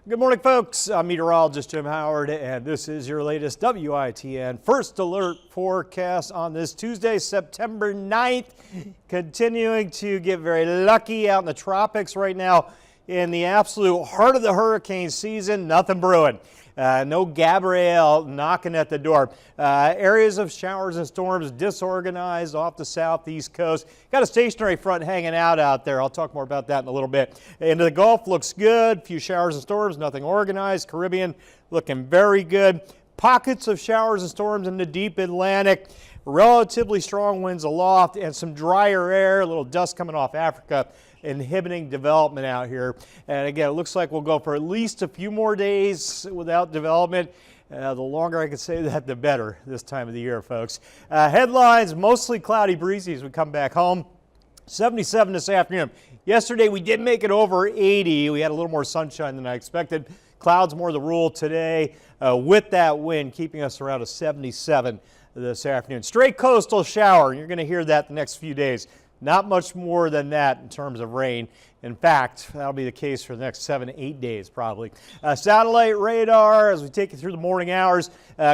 Good morning, folks. I'm meteorologist Jim Howard, and this is your latest WITN First Alert forecast on this Tuesday, September 9th. Continuing to get very lucky out in the tropics right now in the absolute heart of the hurricane season. Nothing brewing. No Gabrielle knocking at the door. Areas of showers and storms disorganized off the southeast coast. Got a stationary front hanging out there. I'll talk more about that in a little bit. Into the Gulf looks good. Few showers and storms, nothing organized. Caribbean looking very good. Pockets of showers and storms in the deep Atlantic. Relatively strong winds aloft and some drier air. A little dust coming off Africa, inhibiting development out here. And again, it looks like we'll go for at least a few more days without development. The longer I can say that, the better this time of the year, folks. Headlines, mostly cloudy, breezy as we come back home. 77 this afternoon. Yesterday we did make it over 80. We had a little more sunshine than I expected. Clouds more the rule today with that wind keeping us around a 77 this afternoon. Straight coastal shower. You're going to hear that the next few days. Not much more than that in terms of rain. In fact, that'll be the case for the next 7 to 8 days probably. Satellite radar as we take you through the morning hours.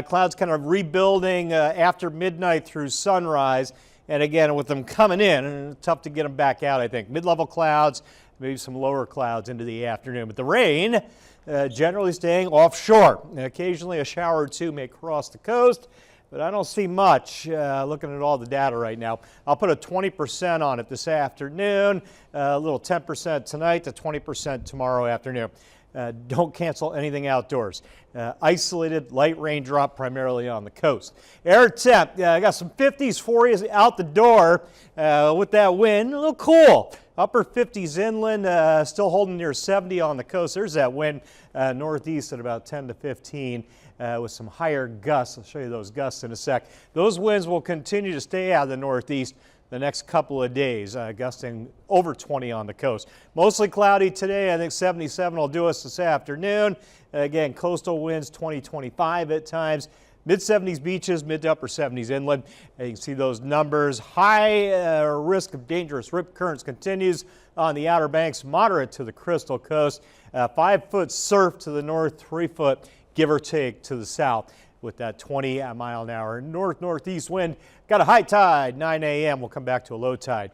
Clouds kind of rebuilding after midnight through sunrise. And again, with them coming in, tough to get them back out, I think. Mid-level clouds, maybe some lower clouds into the afternoon. But the rain generally staying offshore. Occasionally a shower or two may cross the coast. But I don't see much looking at all the data right now. I'll put a 20% on it this afternoon, a little 10% tonight to 20% tomorrow afternoon. Don't cancel anything outdoors. Isolated light raindrop primarily on the coast. Air temp, I got some 50s for you out the door with that wind. A little cool. Upper 50s inland, still holding near 70 on the coast. There's that wind northeast at about 10 to 15 with some higher gusts. I'll show you those gusts in a sec. Those winds will continue to stay out of the northeast the next couple of days, gusting over 20 on the coast. Mostly cloudy today. I think 77 will do us this afternoon. Again, coastal winds 20-25 at times. Mid-70s beaches, mid to upper 70s inland. You can see those numbers. High risk of dangerous rip currents continues on the Outer Banks, moderate to the Crystal Coast. 5-foot surf to the north, 3-foot give or take to the south with that 20-mile-an-hour north-northeast wind. Got a high tide, 9 a.m. We'll come back to a low tide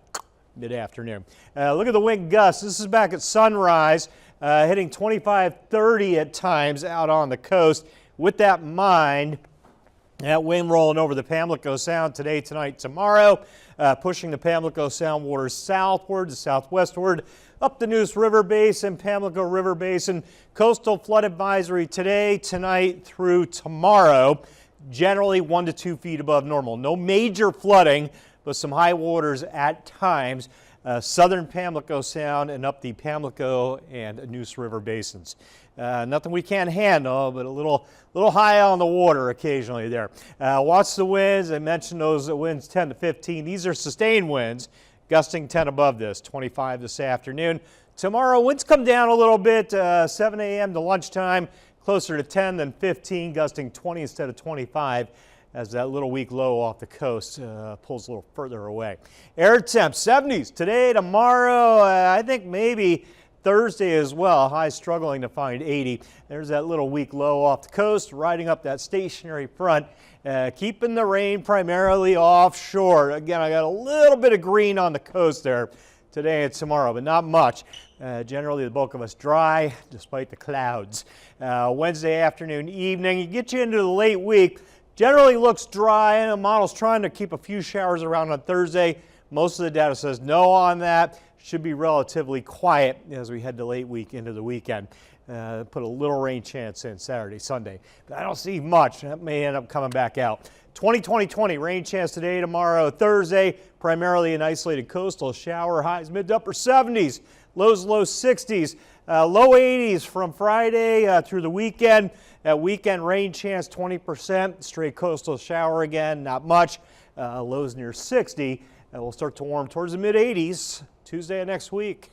mid-afternoon. Look at the wind gusts. This is back at sunrise, hitting 25-30 at times out on the coast. With that in mind, that wind rolling over the Pamlico Sound today, tonight, tomorrow, pushing the Pamlico Sound waters southward to southwestward, up the Neuse River Basin, Pamlico River Basin. Coastal flood advisory today, tonight, through tomorrow. Generally 1 to 2 feet above normal. No major flooding, but some high waters at times. Southern Pamlico Sound and up the Pamlico and Neuse River Basins. Nothing we can't handle, but a little high on the water occasionally there. Watch the winds. I mentioned those winds 10 to 15. These are sustained winds, gusting 10 above this, 25 this afternoon. Tomorrow, winds come down a little bit, 7 a.m. to lunchtime, closer to 10 than 15, gusting 20 instead of 25. As that little weak low off the coast pulls a little further away. Air temp 70s today, tomorrow, I think maybe Thursday as well. High struggling to find 80. There's that little weak low off the coast, riding up that stationary front, keeping the rain primarily offshore. Again, I got a little bit of green on the coast there today and tomorrow, but not much. Generally, the bulk of us dry despite the clouds. Wednesday afternoon, evening, you get you into the late week. Generally looks dry, and the model's trying to keep a few showers around on Thursday. Most of the data says no on that. Should be relatively quiet as we head to late week into the weekend. Put a little rain chance in Saturday, Sunday. But I don't see much. That may end up coming back out. 20-20-20 rain chance today, tomorrow, Thursday. Primarily an isolated coastal shower. Highs mid to upper 70s. Lows low 60s. Low 80s from Friday through the weekend. That weekend rain chance 20%. Straight coastal shower again, not much. Lows near 60. We'll start to warm towards the mid 80s Tuesday of next week.